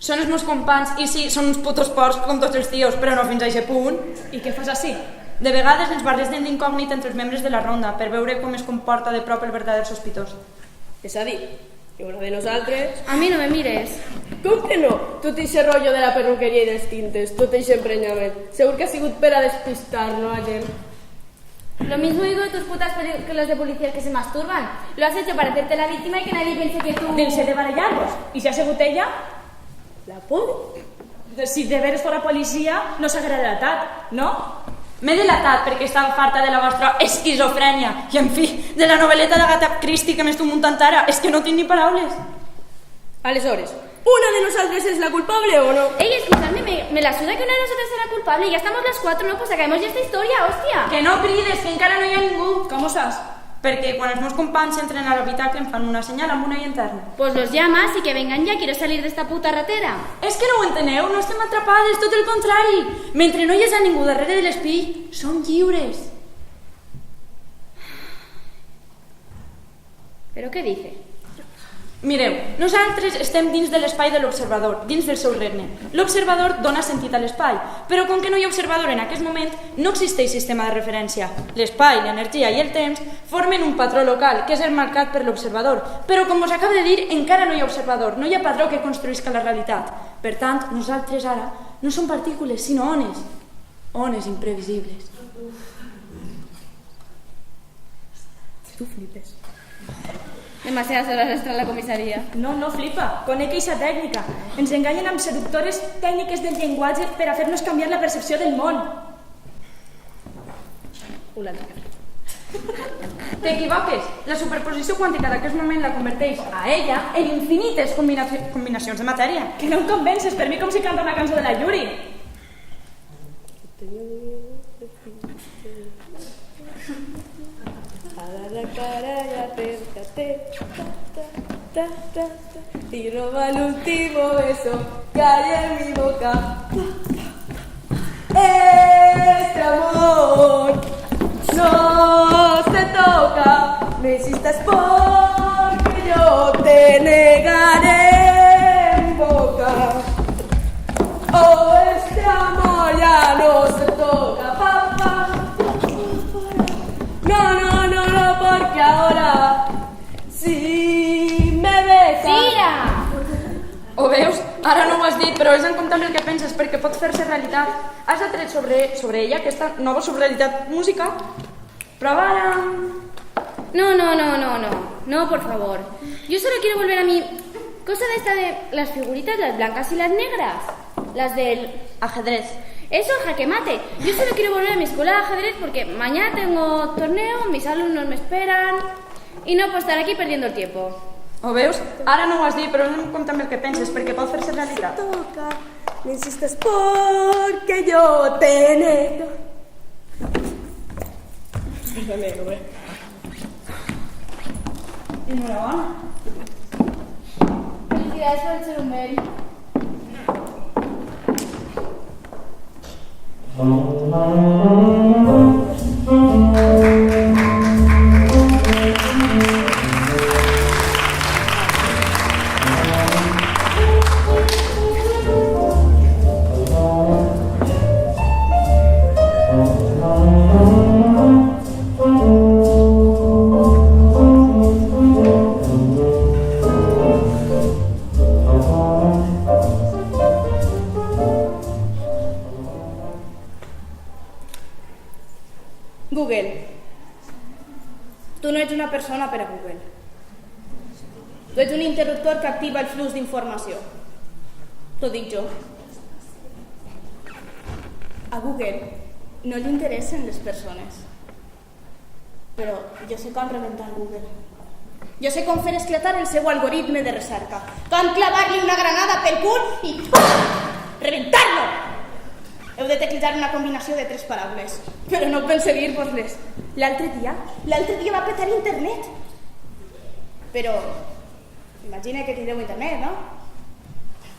Són els meus companys i sí, són uns putos porcs com tots els tios, però no fins a aquest punt. I què fas així? De vegades ens barregen d'incògnit entre els membres de la ronda per veure com es comporta de prop el verdader sospitós. És a dir, que una de nosaltres... A mí no me mires. Com que no? Tot eixe rotllo de la perruqueria i dels tintes, tot eixe emprenyament. Segur que ha sigut per a despistar, no, a gent? Lo mismo digo de tus putas películas de policías que se masturban. Lo has hecho para hacerte la víctima y que nadie piense que tú... Dins de barallar-los. I si ha sigut ella, la por. Si de veres fora policia, no s'haguera delatat, no? M'he delatat perquè estava farta de la vostra esquizofrènia i, en fi, de la novel·leta d'Agatha Christie que m'estic muntant ara. És que no tinc ni paraules. Aleshores, ¿una de nosotras es la culpable o no? Ey, escuchadme, me la suda que una de nosotras será culpable. Ya estamos las 4, ¿no? Pues acabemos ya esta historia, hòstia. Que no crides, que encara no hi ha ningú. Com ho saps? Perquè quan els meus companys entren a l'habitacle em fan una senyal amb una llanterna. Pues los llamas y que vengan ya, quiero salir de esta puta ratera. És que no ho enteneu, no estem atrapades, tot el contrari. Mentre no hi hagi ningú darrere de l'espill, som lliures. ¿Pero qué dice? Mireu, nosaltres estem dins de l'espai de l'observador, dins del seu regne. L'observador dona sentit a l'espai, però com que no hi ha observador en aquest moment, no existeix sistema de referència. L'espai, l'energia i el temps formen un patró local, que és el marcat per l'observador. Però, com us acabo de dir, encara no hi ha observador, no hi ha patró que construïsca la realitat. Per tant, nosaltres ara no som partícules, sinó ones. Ones imprevisibles. Tu flipes. Demasiadas horas extra en la comisaría. No, no flipa. Conec eixa tècnica. Ens enganyen amb seductores tècniques del llenguatge per a fer-nos canviar la percepció del món. T'equivoques. La superposició quàntica d'aquest moment la converteix a ella en infinites combinacions de matèria. Que no em convences, per mi com si canta una cançó de la Yuri. La cara y acércate, y roba el último beso que hay en mi boca. Este amor no se toca, no insistas porque yo te negaré en boca. Oh, este amor ya no se toca, papá. No, porque ahora si me besas... ¡Tira! Ho veus? Ara no ho has dit, però és en compte amb el que penses, perquè pot fer-se realitat. Has atret sobre ella aquesta nova subrealitat música? Prova ara... No, por favor. Yo solo quiero volver a mi cosa de esta de las figuritas, las blancas y las negras. Las del ajedrez. Eso, el jaque mate. Yo solo quiero volver a mi escuela de ajedrez porque mañana tengo torneo, mis alumnos me esperan y no puedo estar aquí perdiendo el tiempo. Ho veus? Ara no ho has dit, però no em compte amb el que penses, perquè pot fer-se realitat. Toca, no insistas porque yo te nego. Enhorabona. Felicidades por el cerumbel. Google. Tu no ets una persona per a Google. Tu ets un interruptor que activa el flux d'informació. T'ho dic jo. A Google no li interessen les persones. Però jo sé com rebentar Google. Jo sé com fer esclatar el seu algoritme de recerca. Com clavar-li una granada pel cul i rebentar-lo! Heu de teclejar una combinació de 3 paraules, però no pense dir-vos-les. L'altre dia va petar internet. Però, imagina que tindreu internet, no?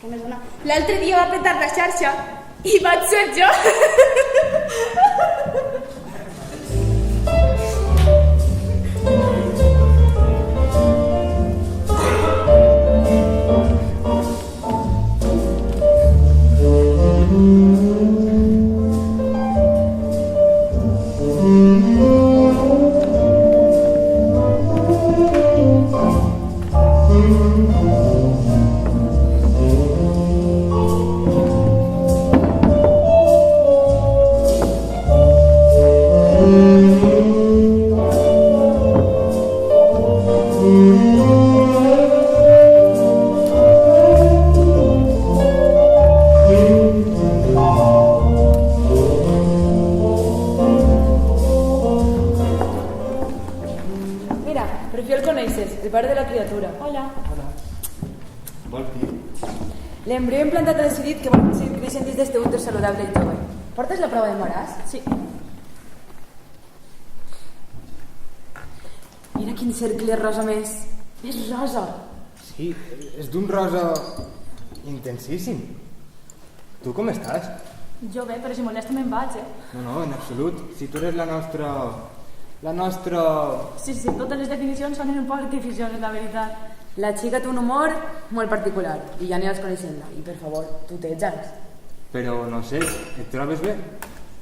Què més dona? L'altre dia va petar la xarxa i vaig ser jo. L'embrió implantat ha decidit que vol seguir creixent dins d'este úter saludable i jove. Portes la prova d'embaràs? Sí. Mira quin cercle rosa més. És rosa. Sí, és d'un rosa intensíssim. Tu com estàs? Jo bé, però si molesta me'n vaig, No, en absolut. Si tu eres la nostra... Sí, totes les definicions sonen un poc artificioses, la veritat. La xica té un humor molt particular i ja aniràs coneixent-la. I per favor, tuteja-nos. Però no sé, et trobes bé?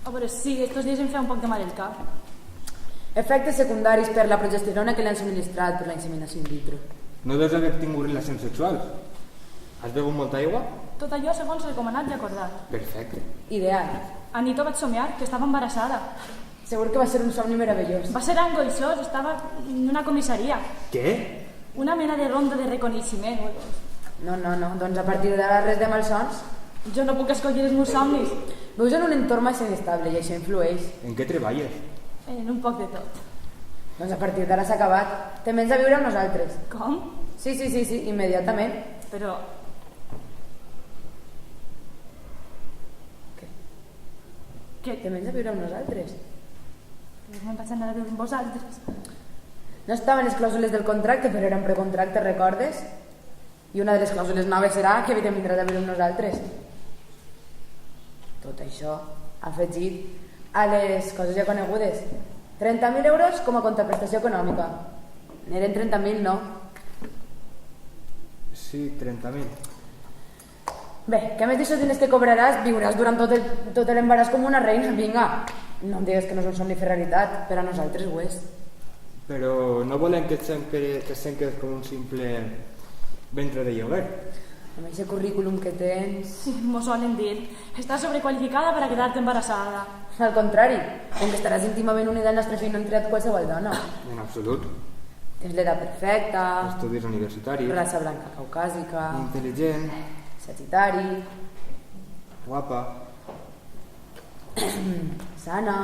A veure, sí, estos dies em fa un poc de mal el cap. Efectes secundaris per la progesterona que li han subministrat per la inseminació in vitro. No deus haver tingut relacions sexuals. Has begut molta aigua? Tot allò segons recomanat i acordat. Perfecte. Ideal. A nit ho vaig somiar, que estava embarassada. Segur que va ser un somni meravellós. Va ser angoixós, estava en una comissaria. Què? Una mena de ronda de reconeixement. No, doncs a partir d'ara res de malsons. Jo no puc escollir els meus somnis. Vius en un entorn massa inestable i això influeix. En què treballes? En un poc de tot. Doncs a partir d'ara s'ha acabat. Te vens a viure amb nosaltres. Com? Sí, immediatament. Però... Què? Te vens a viure amb nosaltres. Me'n vaig anar a viure amb vosaltres. No estaven les clàusules del contracte, però eren precontracte, recordes? I una de les clàusules noves serà que te vindràs a viure amb nosaltres. Tot això afegit a les coses ja conegudes. 30.000 euros com a contraprestació econòmica. N'eren 30.000, no? Sí, 30.000. Bé, que a més d'això diners que cobraràs, viuràs durant tot l'embaràs com una reina, vinga. No em digues que no és un somni fer realitat, per a nosaltres ho és. Però no volem que et senques com un simple ventre de lloguer. Amb aquest currículum que tens... Sí, m'ho solen dir. Estàs sobrequalificada per a quedar-te embarassada. Al contrari, com que estaràs íntimament unida al nostre fill no entrat qualsevol dona. En absolut. Tens l'edat perfecta, Estudis universitaris. raça blanca caucàsica, Intel·ligent. sagitari, Guapa. sana...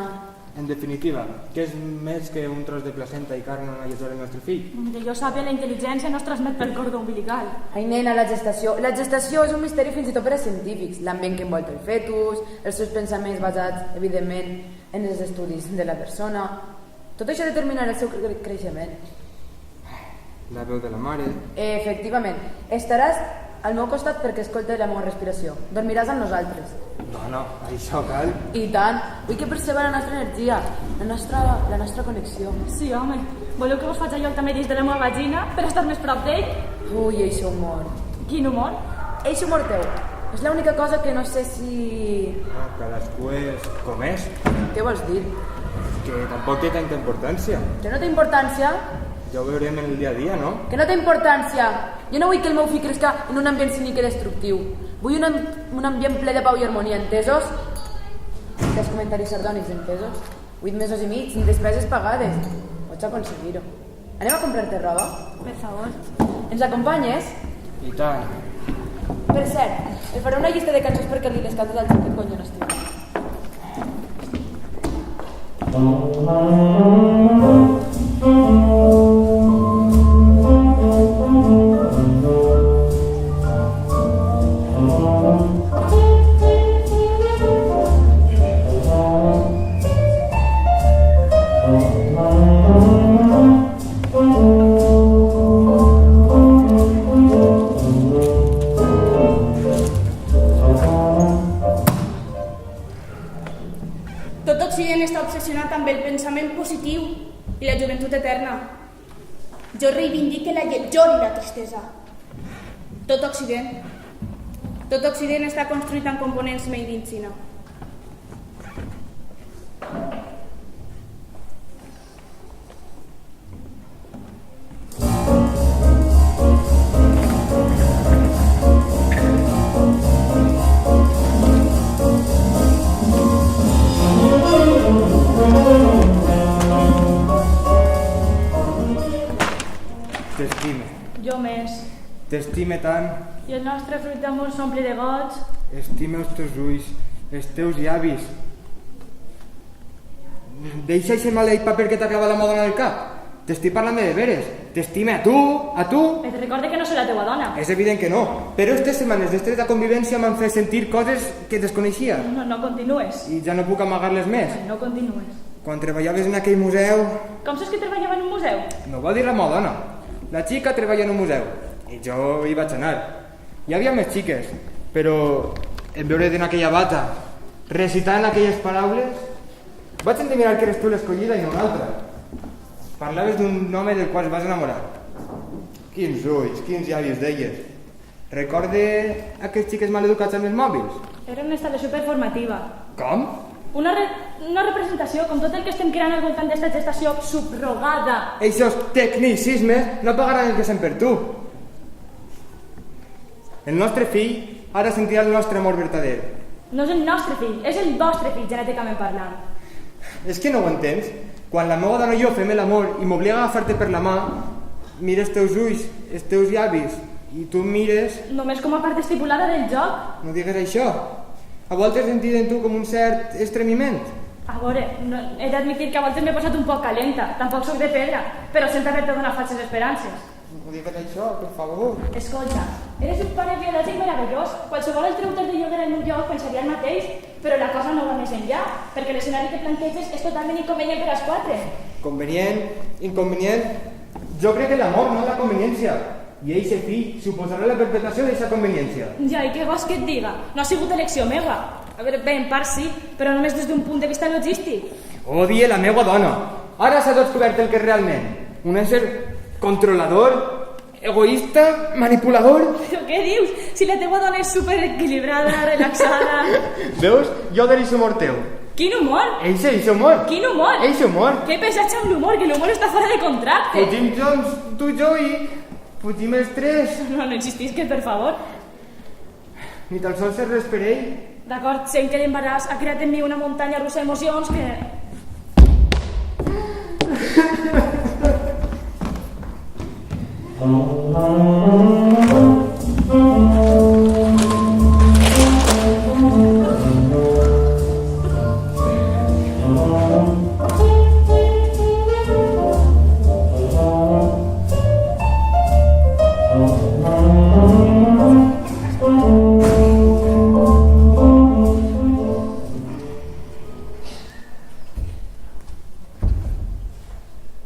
En definitiva, què és més que un tros de placenta i carn on aleshores el nostre fill? Que jo sàpiga, la intel·ligència no es transmet pel cordó umbilical. Ai, nena, la gestació. La gestació és un misteri fins i tot per a científics. L'ambient que envolta el fetus, els seus pensaments basats, evidentment, en els estudis de la persona... Tot això determinarà el seu creixement. La veu de la mare... Efectivament. Estaràs al meu costat perquè escolta la meva respiració. Dormiràs amb nosaltres. No, això cal. I tant. Vull que perceba la nostra energia, la nostra connexió. Sí, home. Voleu que vos faig allò també dins de la meva vagina per estar més prop d'ell? Ui, eixe humor. Quin humor? Eixe humor teu. És l'única cosa que no sé si... Cadascú és com és. Què vols dir? Que tampoc té tanta importància. Que no té importància? Ja ho veurem en el dia a dia, no? Que no té importància. Jo no vull que el meu fill crezca en un ambient cínic i destructiu. Vull un ambient ple de pau i harmonia, entesos? Els comentaris sardònics, entesos? 8 mesos i mig, ni despeses pagades. Pots aconseguir-ho. Anem a comprar-te roba? Per favor. Ens acompanyes? I tant. Per cert, et faré una llista de cançons perquè li les cantes al xiquet quan jo no estic. Tot Occident està obsessionat amb el pensament positiu i la joventut eterna. Jo reivindique la lletjor i la tristesa. Tot Occident està construït amb components made in China. T'estime. Jo més. T'estime tant. I el nostre fruit d'amor s'omple de goig. Estime els teus ulls, els teus llavis. Deixa aquest maleït paper que t'ha clavat la moda en el cap. T'estic parlant de veres. t'estime a tu. Et recorde que no soy la teua dona. És evident que no, però aquestes setmanes d'estreta convivència m'han fet sentir coses que desconeixia No continues. i ja no puc amagar-les més. No continues. Quan treballaves en aquell museu... Com saps que treballava en un museu? No vol dir la meva dona. La xica treballa en un museu i jo hi vaig anar. Hi havia més xiques, però en veure en aquella bata recitant aquelles paraules vaig endevinar que eres tu l'escollida i no una altra. Parlaves d'un home del qual es vas enamorar. Quins ulls, quins llavis deies. Recorde aquests xiques maleducats amb els mòbils? Era una instal·lació performativa. Com? Una representació com tot el que estem creant al voltant d'esta gestació subrogada. Eixos tecnicismes no pagaran el que sent per tu. El nostre fill ara sentirà el nostre amor verdader. No és el nostre fill, és el vostre fill, genèticament parlant. És que no ho entens? Quan la meva dona i jo fem l'amor i m'obliga a agafar-te per la mà, mira els teus ulls, els teus llavis, i tu em mires... Només com a part estipulada del joc. No digues això. A voltes he sentit en tu com un cert estremiment. A veure, he d'admitir que a voltes m'he posat un poc calenta. Tampoc sóc de pedra, però sense haver-te donat falses esperances. No digues això, per favor. Escolta, eres un pare biològic meravellós. Qualsevol altre autor de lloguer al meu lloc pensaria el mateix, però la cosa no va més enllà, perquè l'escenari que planteges és totalment inconvenient per als quatre. Convenient, inconvenient... Jo crec en l'amor, no en la conveniència. I eixe fill suposarà la perpetració d'aquesta conveniència. Ja, i què vols que et diga? No ha sigut elecció meva. A veure, bé, en part sí, però només des d'un punt de vista logístic. Odie la meva dona. Ara s'ha descobert el que és realment. Un ésser controlador, egoista, manipulador... Però què dius? Si la teua dona és superequilibrada, relaxada... Veus? Jo deixo humor teu. Quin humor? Eixe humor. Quin humor? Eixe humor. Què pesatge amb l'humor? Que l'humor està fora de contracte. Fugim junts, tu i jo, i fugim els tres. No insistisques, per favor. Ni tan sols és res per ell. D'acord, sent que l'embaràs ha creat en mi una muntanya russa d'emocions que...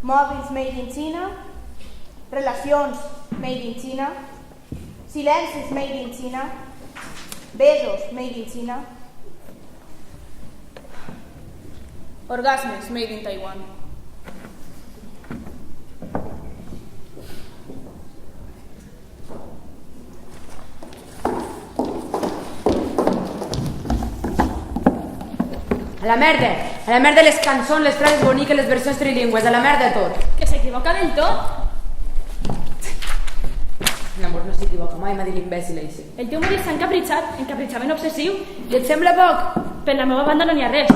Mòbils made in China, relacions made in China, silencis made in China, besos made in China, orgasmes made in Taiwan. A la merda les cançons, les frases boniques, les versions trilingües, a la merda tot. Que s'equivoca del tot. L'amor no s'equivoca mai, m'ha dit l'imbècil eixe. El teu marit s'ha encapritxament obsessiu. I et sembla poc? Per la meva banda no n'hi ha res.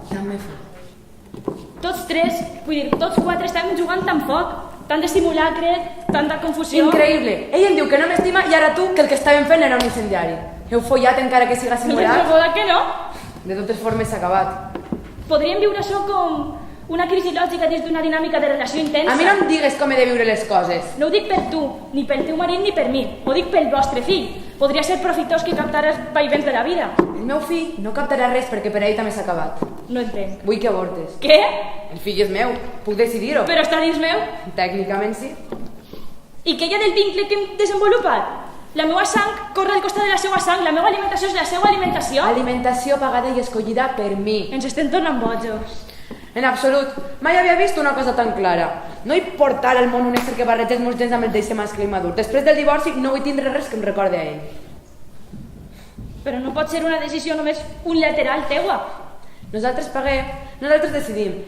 Ja me fa. Tots tres, vull dir, tots quatre estem jugant tan foc, tant de simulacre, tanta confusió... Increïble. Ell em diu que no m'estima i ara tu que el que estàvem fent era un incendiari. Heu follat encara que siga simulat? No, que no. De totes formes s'ha acabat. Podríem viure això com una crisi lògica dins d'una dinàmica de relació intensa. A mi no em digues com he de viure les coses. No ho dic per tu, ni pel teu marit ni per mi. Ho dic pel vostre fill. Podria ser profitós que captara els vaivens de la vida. El meu fill no captarà res perquè per ell també s'ha acabat. No entenc. Vull que avortes. Què? El fill és meu, puc decidir-ho. Però està dins meu? Tècnicament sí. I què hi ha del vincle que hem desenvolupat? La meva sang corre al costat de la seva sang, la meva alimentació és la seva alimentació. Alimentació pagada i escollida per mi. Ens estem tornant bojos. En absolut, mai havia vist una cosa tan clara. No hi portar al món un ésser que barreges molts gens amb el deixe mascle i madur. Després del divorci no vull tindre res que em recorde a ell. Però no pot ser una decisió només unilateral teua. Nosaltres paguem, nosaltres decidim.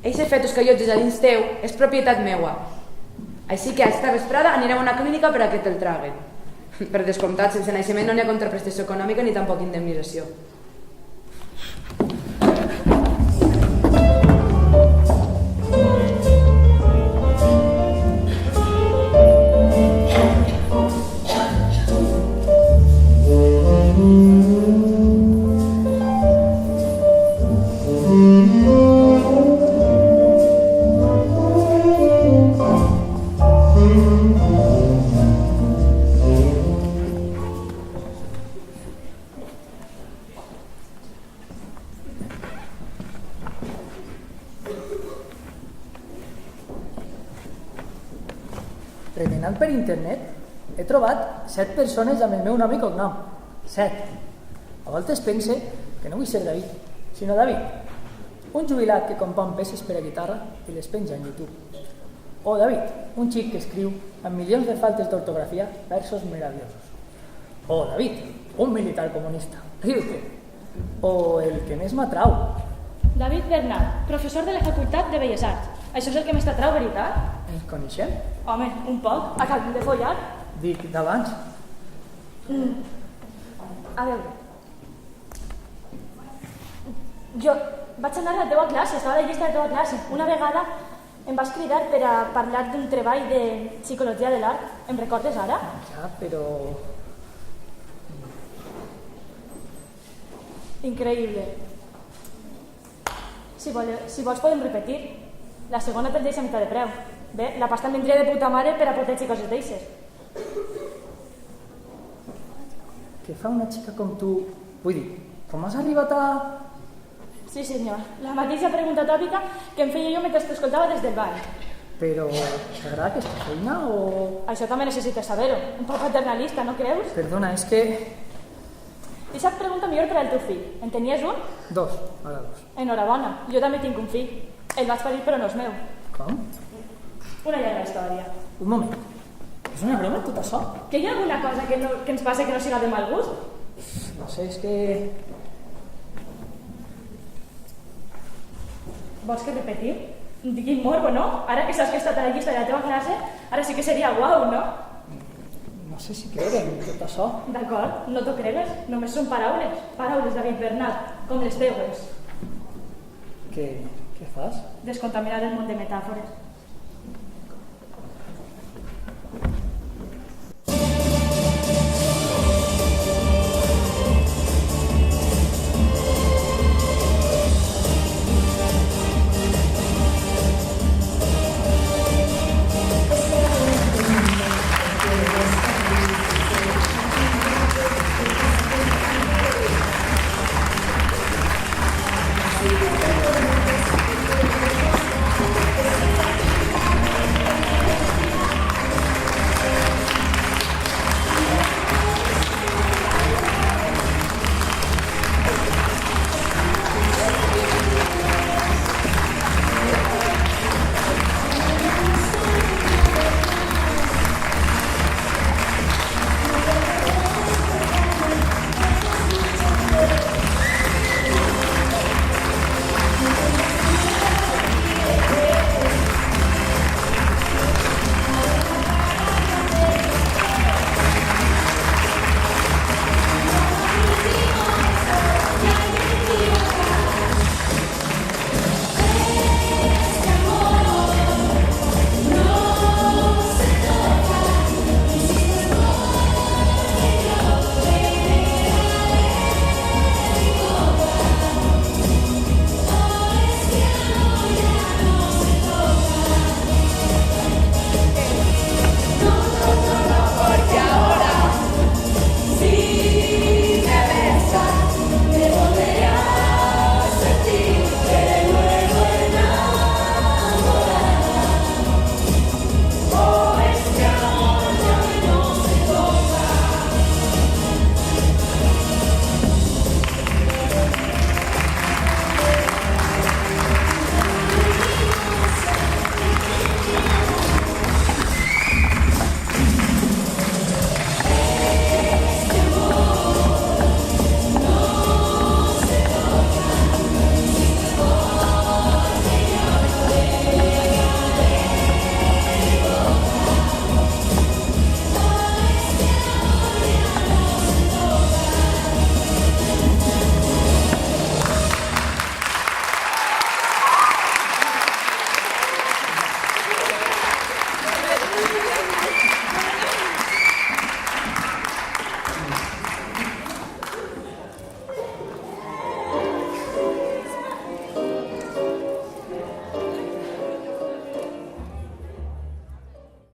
Eixe fetus que allotges a dins teu és propietat meua. Així que a esta vesprada anirem a una clínica per a que te'l traguen. Per descomptat, sense naixement no n'hi ha contraprestació econòmica ni tampoc indemnització. remenant per internet, he trobat 7 persones amb el meu nom i cognom. 7. A voltes pense que no vull ser David, sinó David, un jubilat que compon peces per a guitarra i les penja en YouTube. O David, un xic que escriu amb milions de faltes d'ortografia versos meravellosos. O David, un militar comunista. Riu-te. O el que més m'atrau. David Bernat, professor de la Facultat de Belles Arts. Això és el que més t'atrau, veritat? Ens coneixem? Home, un poc. Acabem de follar. Dic d'abans. A veure. Jo vaig anar a la teva classe, estava a la llista de la teva classe. Una vegada em vas cridar per a parlar d'un treball de psicologia de l'art. Em recordes ara? Ja, però... Increïble. Si vols podem repetir. La segona te'l deixa a meitat de preu. Bé, la pasta em vindria de puta mare per a poteig i coses d'eixes. Què fa una xica com tu? Vull dir, com has arribat a... Sí, senyor. La mateixa pregunta tòpica que em feia jo mentre t'escoltava des del ball. Però t'agrada aquesta feina o...? Això també necessites saber-ho. Un poc paternalista, no creus? Perdona, és que... I sap pregunta millor per al teu fill. En tenies un? 2, ara 2. Enhorabona. Jo també tinc un fill. El vaig parir però no és meu. Com? Una llarga història. Un moment. És una broma tot això? Que hi ha alguna cosa que ens passa que no siga de mal gust? No sé, és que... Vols que repetim? Quin morbo, no? Ara que saps que he estat a la llista de la teva classe, ara sí que seria guau, no? No sé si creure en tot això. D'acord, no t'ho cregues, només són paraules. Paraules, David Bernat, com les teues. Què fas? Descontaminar el món de metàfores.